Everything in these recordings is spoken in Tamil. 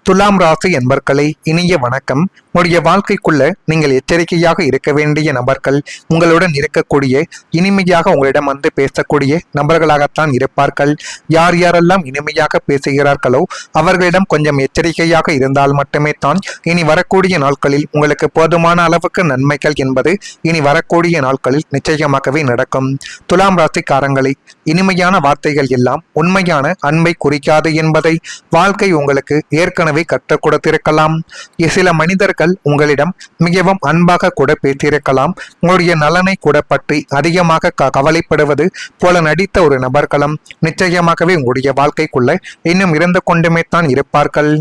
துலாம் ராசி என்பர்களை இனிய வணக்கம். உங்களுடைய வாழ்க்கைக்குள்ள நீங்கள் எச்சரிக்கையாக இருக்க வேண்டிய நபர்கள் உங்களுடன் இருக்கக்கூடிய இனிமையாக உங்களிடம் வந்து பேசக்கூடிய நபர்களாகத்தான் இருப்பார்கள். யார் யாரெல்லாம் இனிமையாக பேசுகிறார்களோ அவர்களிடம் கொஞ்சம் எச்சரிக்கையாக இருந்தால் மட்டுமே தான் இனி வரக்கூடிய நாட்களில் உங்களுக்கு போதுமான அளவுக்கு நன்மைகள் என்பது இனி வரக்கூடிய நாட்களில் நிச்சயமாகவே நடக்கும். துலாம் ராசிக்காரங்களை இனிமையான வார்த்தைகள் எல்லாம் உண்மையான அன்பை குறிக்காது என்பதை வாழ்க்கை உங்களுக்கு ஏற்கனவே கற்றுக் கொடுத்திருக்கலாம். சில மனிதர்கள் உங்களிடம் மிகவும் அன்பாக கூட பேசியிருக்கலாம். உங்களுடைய நலனை கூட பற்றி அதிகமாக கவலைப்படுவது போல நடித்த ஒரு நபர்களும் நிச்சயமாகவே உங்களுடைய வாழ்க்கைக்குள்ள இன்னும் இருந்து கொண்டுமே தான் இருப்பார்கள்.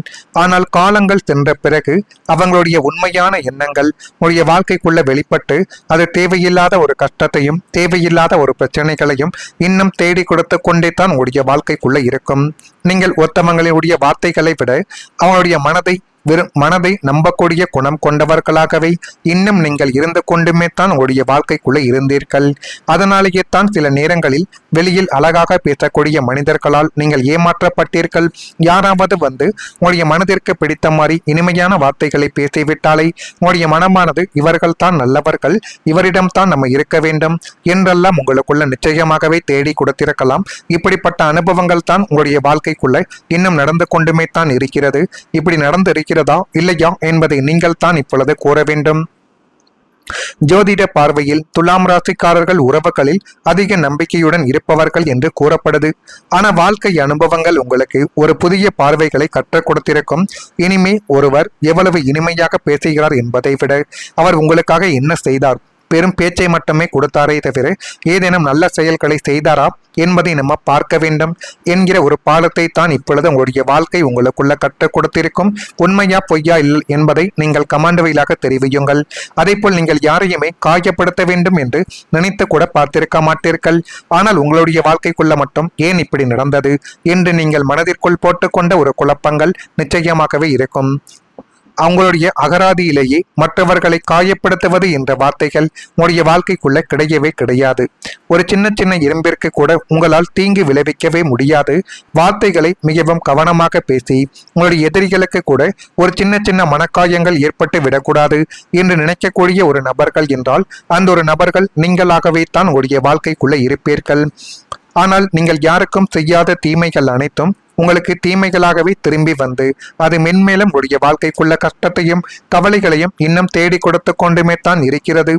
ஆனால் காலங்கள் சென்ற பிறகு அவங்களுடைய உண்மையான எண்ணங்கள் உங்களுடைய வாழ்க்கைக்குள்ள வெளிப்பட்டு அது தேவையில்லாத ஒரு கஷ்டத்தையும் தேவையில்லாத ஒரு பிரச்சனைகளையும் இன்னும் தேடி கொடுத்து கொண்டே தான் உங்களுடைய வாழ்க்கைக்குள்ள இருக்கும். நீங்கள் ஒருத்தவங்களுடைய வார்த்தைகளை விட அவங்களுடைய மனதை நம்பக்கூடிய குணம் கொண்டவர்களாகவே இன்னும் நீங்கள் இருந்து கொண்டுமே தான் உங்களுடைய வாழ்க்கைக்குள்ளே இருந்தீர்கள். அதனாலேயே தான் சில நேரங்களில் வெளியில் அழகாக பேசக்கூடிய மனிதர்களால் நீங்கள் ஏமாற்றப்பட்டீர்கள். யாராவது வந்து உங்களுடைய மனதிற்கு பிடித்த மாதிரி இனிமையான வார்த்தைகளை பேசிவிட்டாலே உங்களுடைய மனமானது இவர்கள் தான் நல்லவர்கள், இவரிடம் தான் நம்ம இருக்க வேண்டும் என்றெல்லாம் உங்களுக்குள்ள நிச்சயமாகவே தேடி கொடுத்திருக்கலாம். இப்படிப்பட்ட அனுபவங்கள் தான் உங்களுடைய வாழ்க்கைக்குள்ள இன்னும் நடந்து கொண்டுமே தான் இருக்கிறது. இப்படி நடந்து இருக்கிறதா இல்லையா என்பதை நீங்கள் தான் இப்பொழுது கூற வேண்டும். ஜோதிட பார்வையில் துலாம் ராசிக்காரர்கள் உறவுகளில் அதிக நம்பிக்கையுடன் இருப்பவர்கள் என்று கூறப்படுது. ஆனா வாழ்க்கை அனுபவங்கள் உங்களுக்கு ஒரு புதிய பார்வைகளை கற்றுக் கொடுத்திருக்கும். இனிமே ஒருவர் எவ்வளவு இனிமையாக பேசுகிறார் என்பதை விட அவர் உங்களுக்காக என்ன செய்தார், பெரும் பேச்சை மட்டுமே கொடுத்தாரே தவிர ஏதேனும் நல்ல செயல்களை செய்தாரா என்பதை நம்ம பார்க்க வேண்டும் என்கிற ஒரு பாடத்தை தான் இப்பொழுது உங்களுடைய வாழ்க்கை உங்களுக்குள்ள கற்றுக் கொடுத்திருக்கும். உண்மையா பொய்யா இல்லை என்பதை நீங்கள் கமெண்ட் வாயிலாக தெரிவியுங்கள். அதேபோல் நீங்கள் யாரையுமே காயப்படுத்த வேண்டும் என்று நினைத்து கூட பார்த்திருக்க மாட்டீர்கள். ஆனால் உங்களுடைய வாழ்க்கைக்குள்ள மட்டும் ஏன் இப்படி நடந்தது என்று நீங்கள் மனதிற்குள் போட்டுக்கொண்ட ஒரு குழப்பங்கள் நிச்சயமாகவே இருக்கும். அவங்களுடைய அகராதியிலேயே மற்றவர்களை காயப்படுத்துவது என்ற வார்த்தைகள் உங்களுடைய வாழ்க்கைக்குள்ள கிடையவே கிடையாது. ஒரு சின்ன சின்ன இரும்பிற்கு கூட உங்களால் தீங்கு விளைவிக்கவே முடியாது. வார்த்தைகளை மிகவும் கவனமாக பேசி உங்களுடைய எதிரிகளுக்கு கூட ஒரு சின்ன சின்ன மனக்காயங்கள் ஏற்பட்டு விடக்கூடாது என்று நினைக்கக்கூடிய ஒரு நபர்கள் என்றால் அந்த ஒரு நபர்கள் நீங்களாகவே தான் உங்களுடைய வாழ்க்கைக்குள்ள இருப்பீர்கள். ஆனால் நீங்கள் யாருக்கும் செய்யாத தீமைகள் அனைத்தும் உங்களுக்கு தீமைகளாகவே திரும்பி வந்து அது மென்மேலும் உடைய வாழ்க்கைக்குள்ள கஷ்டத்தையும் கவலைகளையும் இன்னும் தேடி கொடுத்து கொண்டுமே தான் இருக்கிறது.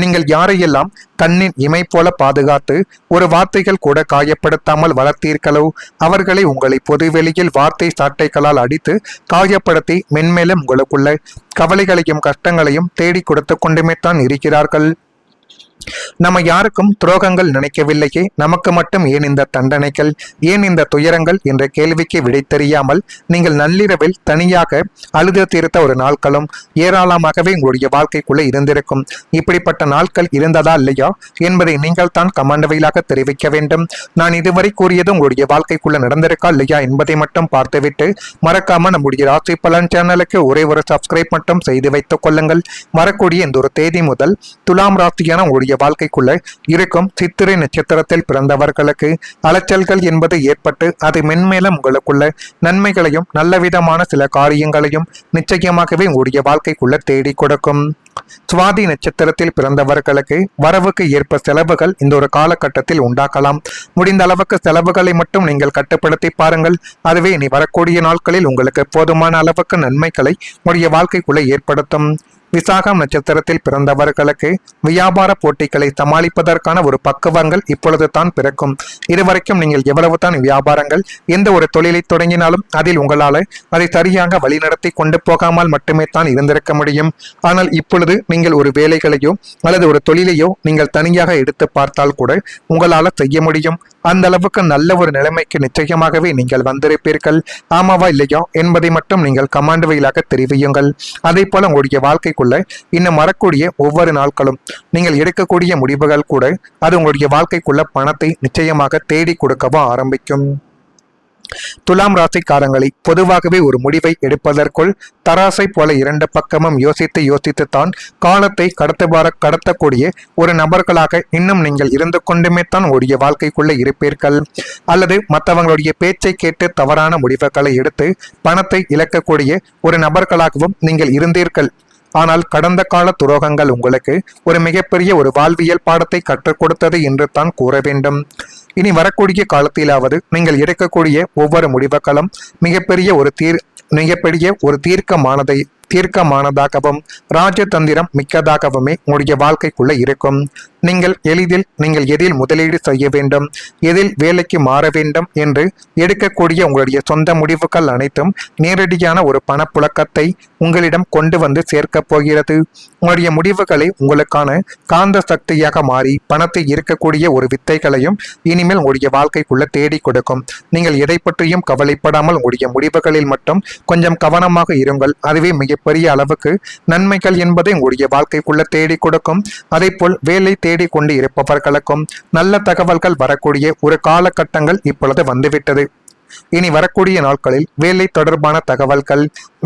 நீங்கள் யாரையெல்லாம் கண்ணின் இமை போல பாதுகாத்து ஒரு வார்த்தைகள் கூட காயப்படுத்தாமல் வளர்த்தீர்களோ அவர்களை உங்களை பொதுவெளியில் வார்த்தை சாட்டைகளால் அடித்து காயப்படுத்தி மென்மேலும் உங்களுக்குள்ள கவலைகளையும் கஷ்டங்களையும் தேடி கொடுத்து கொண்டுமே தான் இருக்கிறார்கள். நம்ம யாருக்கும் துரோகங்கள் நினைக்கவில்லையே, நமக்கு மட்டும் ஏன் இந்த தண்டனைகள், ஏன் இந்த துயரங்கள் என்ற கேள்விக்கு விடை தெரியாமல் நீங்கள் நள்ளிரவில் தனியாக அழுது தீர்த்த ஒரு நாட்களும் ஏராளமாகவே உங்களுடைய வாழ்க்கைக்குள்ளே இருந்திருக்கும். இப்படிப்பட்ட நாட்கள் இருந்ததா இல்லையா என்பதை நீங்கள் தான் கமெண்ட் வாயிலாக தெரிவிக்க வேண்டும். நான் இதுவரை கூறியது உங்களுடைய வாழ்க்கைக்குள்ள நடந்திருக்கா இல்லையா என்பதை மட்டும் பார்த்துவிட்டு மறக்காம நம்முடைய ராசி பலன் சேனலுக்கு ஒரே ஒரு சப்ஸ்கிரைப் மட்டும் செய்து வைத்துக் கொள்ளுங்கள். வரக்கூடிய இந்த ஒரு தேதி முதல் துலாம் ராசியான உங்களுடைய வாழ்க்கைக்குள்ள இருக்கும் சித்திரை நட்சத்திரத்தில் பிறந்தவர்களுக்கு அலைச்சல்கள் என்பது ஏற்பட்டு அது மென்மேலும் உங்களுக்குள்ள நன்மைகளையும் நல்ல விதமான சில காரியங்களையும் நிச்சயமாகவே உங்களுடைய வாழ்க்கைக்குள்ள தேடி கொடுக்கும். சுவாதி நட்சத்திரத்தில் பிறந்தவர்களுக்கு வரவுக்கு ஏற்ப செலவுகள் இந்த ஒரு காலகட்டத்தில் உண்டாக்கலாம். முடிந்த அளவுக்கு செலவுகளை மட்டும் நீங்கள் கட்டுப்படுத்தி பாருங்கள். அதுவே இனி வரக்கூடிய நாட்களில் உங்களுக்கு போதுமான அளவுக்கு நன்மைகளை உங்களுடைய வாழ்க்கைக்குள்ள ஏற்படுத்தும். விசாகம் நட்சத்திரத்தில் பிறந்தவர்களுக்கு வியாபார போட்டிகளை சமாளிப்பதற்கான ஒரு பக்குவங்கள் இப்பொழுது தான் பிறக்கும். இதுவரைக்கும் நீங்கள் எவ்வளவு தான் வியாபாரங்கள் எந்த ஒரு தொழிலை தொடங்கினாலும் அதில் உங்களால் அதை சரியாக வழிநடத்தி கொண்டு போகாமல் மட்டுமே தான் இருந்திருக்க முடியும். ஆனால் இப்பொழுது நீங்கள் ஒரு வேலைகளையோ அல்லது ஒரு தொழிலையோ நீங்கள் தனியாக எடுத்து பார்த்தால் கூட உங்களால் செய்ய முடியும். அந்த அளவுக்கு நல்ல ஒரு நிலைமைக்கு நிச்சயமாகவே நீங்கள் வந்திருப்பீர்கள். ஆமாவா இல்லையா என்பதை மட்டும் நீங்கள் கமெண்ட் வாயிலாக தெரிவியுங்கள். அதே போல உங்களுடைய வாழ்க்கைக்குள்ள இன்னும் வரக்கூடிய ஒவ்வொரு நாட்களும் நீங்கள் எடுக்கக்கூடிய முடிவுகள் கூட அது உங்களுடைய வாழ்க்கைக்குள்ள பணத்தை நிச்சயமாக தேடி கொடுக்கவும் ஆரம்பிக்கும். துலாம் ராசிக்காரங்களை பொதுவாகவே ஒரு முடிவை எடுப்பதற்குள் தராசை போல இரண்டு பக்கமும் யோசித்துத்தான் காலத்தை கடத்தக்கூடிய ஒரு நபர்களாக இன்னும் நீங்கள் இருந்து கொண்டுமே தான் உடைய வாழ்க்கைக்குள்ள இருப்பீர்கள். அல்லது மற்றவங்களுடைய பேச்சை கேட்டு தவறான முடிவுகளை எடுத்து பணத்தை இழக்கக்கூடிய ஒரு நபர்களாகவும் நீங்கள் இருந்தீர்கள். ஆனால் கடந்த கால துரோகங்கள் உங்களுக்கு ஒரு மிகப்பெரிய ஒரு வாழ்வியல் பாடத்தை கற்றுக் கொடுத்தது என்று தான் கூற வேண்டும். இனி வரக்கூடிய காலத்திலாவது நீங்கள் எடுக்கக்கூடிய ஒவ்வொரு முடிவுகளும் மிகப்பெரிய ஒரு தீர்க்கமானதாகவும் ராஜதந்திரம் மிக்கதாகவுமே உங்களுடைய வாழ்க்கைக்குள்ள இருக்கும். நீங்கள் எதில் முதலீடு செய்ய வேண்டும், எதில் வேலைக்கு மாற வேண்டும் என்று எடுக்கக்கூடிய உங்களுடைய சொந்த முடிவுகள் அனைத்தும் நேரடியான ஒரு பணப்புழக்கத்தை உங்களிடம் கொண்டு வந்து சேர்க்கப் போகிறது. உங்களுடைய முடிவுகளை உங்களுக்கான காந்த சக்தியாக மாறி பணத்தை ஈர்க்கக்கூடிய ஒரு வித்தைகளையும் இனிமேல் உங்களுடைய வாழ்க்கைக்குள்ள தேடி கொடுக்கும். நீங்கள் எதை பற்றியும் கவலைப்படாமல் உங்களுடைய முடிவுகளில் மட்டும் கொஞ்சம் கவனமாக இருங்கள். அதுவே மிகப்பெரிய அளவுக்கு நன்மைகள் என்பதை உங்களுடைய வாழ்க்கைக்குள்ள தேடி கொடுக்கும். அதே போல் வேலை தேடி கொண்டு இருப்பவர்களுக்கும் நல்ல தகவல்கள் வரக்கூடிய ஒரு காலகட்டங்கள் இப்பொழுது வந்துவிட்டது. இனி வரக்கூடிய நாட்களில் வேலை தொடர்பான தகவல்கள்,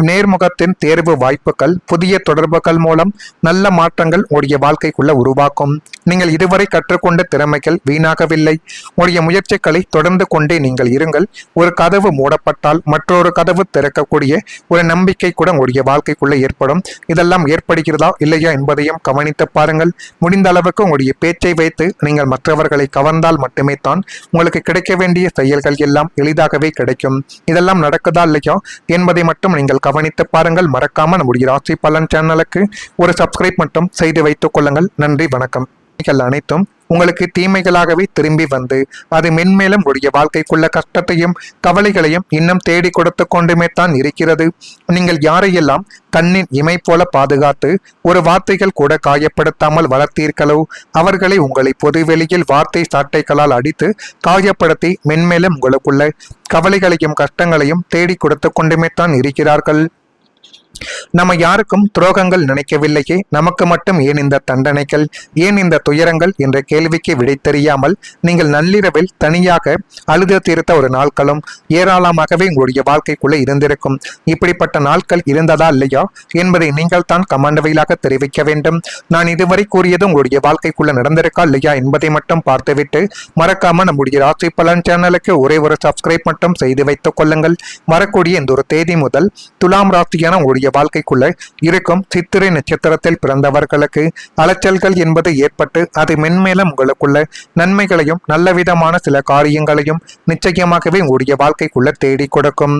நேர்முகத்தின் தேர்வு வாய்ப்புகள், புதிய தொடர்புகள் மூலம் நல்ல மாற்றங்கள் உடைய வாழ்க்கைக்குள்ள உருவாக்கும். நீங்கள் இதுவரை கற்றுக்கொண்ட திறமைகள் வீணாகவில்லை. உடைய முயற்சிகளை தொடர்ந்து கொண்டே நீங்கள் இருங்கள். ஒரு கதவு மூடப்பட்டால் மற்றொரு கதவு திறக்கக்கூடிய ஒரு நம்பிக்கை கூட உடைய வாழ்க்கைக்குள்ள ஏற்படும். இதெல்லாம் ஏற்படுகிறதா இல்லையா என்பதையும் கவனித்து பாருங்கள். முடிந்த அளவுக்கு உங்களுடைய பேச்சை வைத்து நீங்கள் மற்றவர்களை கவர்ந்தால் மட்டுமே தான் உங்களுக்கு கிடைக்க வேண்டிய செயல்கள் எல்லாம் எளிதாக கிடைக்கும். இதெல்லாம் நடக்குதா இல்லையா என்பதை மட்டும் நீங்கள் கவனித்து பாருங்கள். மறக்காம நம்முடைய ராசி பலன் சேனலுக்கு ஒரு சப்ஸ்கிரைப் மட்டும் செய்து வைத்துக் கொள்ளுங்கள். நன்றி, வணக்கம். அனைத்தும் உங்களுக்கு தீமைகளாகவே திரும்பி வந்து அது மென்மேலும் உடைய வாழ்க்கைக்குள்ள கஷ்டத்தையும் கவலைகளையும் இன்னும் தேடி கொடுத்து கொண்டுமே தான் இருக்கிறது. நீங்கள் யாரையெல்லாம் கண்ணின் இமை போல பாதுகாத்து ஒரு வார்த்தைகள் கூட காயப்படுத்தாமல் வளர்த்தீர்களோ அவர்களை உங்களை பொதுவெளியில் வார்த்தை சாட்டைகளால் அடித்து காயப்படுத்தி மென்மேலும் உங்களுக்குள்ள கவலைகளையும் கஷ்டங்களையும் தேடி கொடுத்து கொண்டுமே தான் இருக்கிறார்கள். நம்ம யாருக்கும் துரோகங்கள் நினைக்கவில்லையே, நமக்கு மட்டும் ஏன் இந்த தண்டனைகள், ஏன் இந்த துயரங்கள் என்ற கேள்விக்கு விடை தெரியாமல் நீங்கள் நள்ளிரவில் தனியாக அழுது தீர்த்த ஒரு நாட்களும் ஏராளமாகவே உங்களுடைய வாழ்க்கைக்குள்ளே இருந்திருக்கும். இப்படிப்பட்ட நாட்கள் இருந்ததா இல்லையா என்பதை நீங்கள் தான் கமெண்ட் வாயிலாக தெரிவிக்க வேண்டும். நான் இதுவரை கூறியது உங்களுடைய வாழ்க்கைக்குள்ள நடந்திருக்கா இல்லையா என்பதை மட்டும் பார்த்துவிட்டு மறக்காம நம்முடைய ராசி பலன் சேனலுக்கு ஒரே ஒரு சப்ஸ்கிரைப் மட்டும் செய்து வைத்துக் கொள்ளுங்கள். வரக்கூடிய இந்த ஒரு தேதி முதல் துலாம் ராசியான உங்களுடைய வாழ்க்கைக்குள்ள இருக்கும் சித்திரை நட்சத்திரத்தில் பிறந்தவர்களுக்கு அலைச்சல்கள் என்பது ஏற்பட்டு அது மென்மேலும் உங்களுக்குள்ள நன்மைகளையும் நல்லவிதமான சில காரியங்களையும் நிச்சயமாகவே உங்களுடைய வாழ்க்கைக்குள்ள தேடி கொடுக்கும்.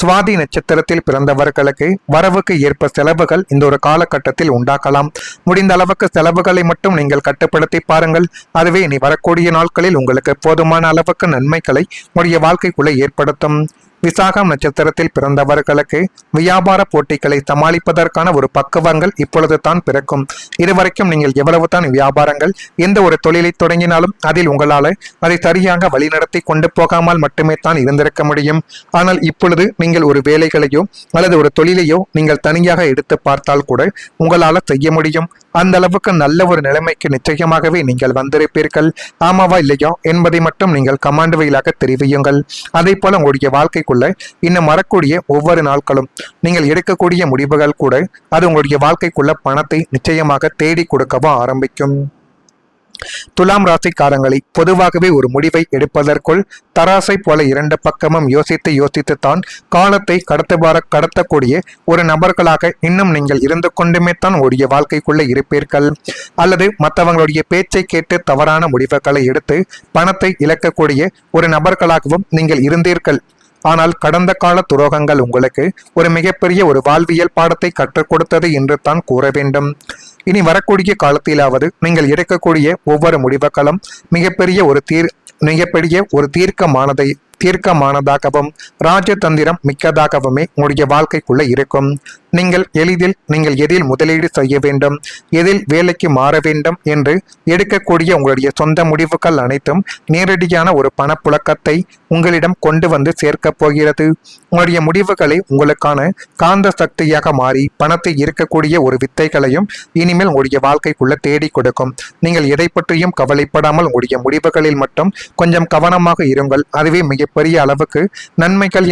சுவாதி நட்சத்திரத்தில் பிறந்தவர்களுக்கு வரவுக்கு ஏற்ப செலவுகள் இந்த ஒரு காலகட்டத்தில் உண்டாக்கலாம். முடிந்த அளவுக்கு செலவுகளை மட்டும் நீங்கள் கட்டுப்படுத்தி பாருங்கள். அதுவே இனி வரக்கூடிய நாட்களில் உங்களுக்கு போதுமான அளவுக்கு நன்மைகளை உங்களுடைய வாழ்க்கைக்குள்ள ஏற்படுத்தும். விசாகம் நட்சத்திரத்தில் பிறந்தவர்களுக்கு வியாபார போட்டிகளை சமாளிப்பதற்கான ஒரு பக்குவங்கள் இப்பொழுது தான் பிறக்கும். இதுவரைக்கும் நீங்கள் எவ்வளவு தான் வியாபாரங்கள் எந்த ஒரு தொழிலை தொடங்கினாலும் அதில் உங்களால் அதை சரியாக வழிநடத்தி கொண்டு போகாமல் மட்டுமே தான் இருந்திருக்க முடியும். ஆனால் இப்பொழுது நீங்கள் ஒரு வேலைகளையோ அல்லது ஒரு தொழிலையோ நீங்கள் தனியாக எடுத்து பார்த்தால் கூட உங்களால் செய்ய முடியும். அந்த அளவுக்கு நல்ல ஒரு நிலைமைக்கு நிச்சயமாகவே நீங்கள் வந்திருப்பீர்கள். ஆமாவா இல்லையா என்பதை மட்டும் நீங்கள் கமாண்ட் வாயிலாக தெரிவியுங்கள். அதே போல உங்களுடைய வாழ்க்கைக்குள்ள இன்னும் வரக்கூடிய ஒவ்வொரு நாட்களும் நீங்கள் எடுக்கக்கூடிய முடிவுகள் கூட அது உங்களுடைய வாழ்க்கைக்குள்ள பணத்தை நிச்சயமாக தேடி கொடுக்கவும் ஆரம்பிக்கும். துலாம் ராசிக்காரங்களை பொதுவாகவே ஒரு முடிவை எடுப்பதற்குள் தராசை போல இரண்டு பக்கமும் யோசித்துத்தான் காலத்தை கடத்தக்கூடிய ஒரு நபர்களாக இன்னும் நீங்கள் இருந்து கொண்டுமே தான் உடைய வாழ்க்கைக்குள்ள இருப்பீர்கள். அல்லது மற்றவங்களுடைய பேச்சை கேட்டு தவறான முடிவுகளை எடுத்து பணத்தை இழக்கக்கூடிய ஒரு நபர்களாகவும் நீங்கள் இருந்தீர்கள். ஆனால் கடந்த கால துரோகங்கள் உங்களுக்கு ஒரு மிகப்பெரிய ஒரு வாழ்வியல் பாடத்தை கற்றுக் கொடுத்தது என்று தான் கூற வேண்டும். இனி வரக்கூடிய காலத்திலாவது நீங்கள் எடுக்கக்கூடிய ஒவ்வொரு முடிவுகளும் மிகப்பெரிய ஒரு தீர்க்கமானதாகவும் ராஜதந்திரம் மிக்கதாகவுமே உங்களுடைய வாழ்க்கைக்குள்ள இருக்கும். நீங்கள் எதில் முதலீடு செய்ய வேண்டும், எதில் வேலைக்கு மாற வேண்டும் என்று எடுக்கக்கூடிய உங்களுடைய சொந்த முடிவுகள் அனைத்தும் நேரடியான ஒரு பணப்புழக்கத்தை உங்களிடம் கொண்டு வந்து சேர்க்கப் போகிறது. உங்களுடைய முடிவுகளை உங்களுக்கான காந்த சக்தியாக மாறி பணத்தை ஈர்க்கக்கூடிய ஒரு வித்தைகளையும் இனிமேல் உங்களுடைய வாழ்க்கைக்குள்ள தேடி கொடுக்கும். நீங்கள் எதை பற்றியும் கவலைப்படாமல் உங்களுடைய முடிவுகளில் மட்டும் கொஞ்சம் கவனமாக இருங்கள். அதுவே மிக மிகப்பெரிய அளவுக்கு நன்மைகள்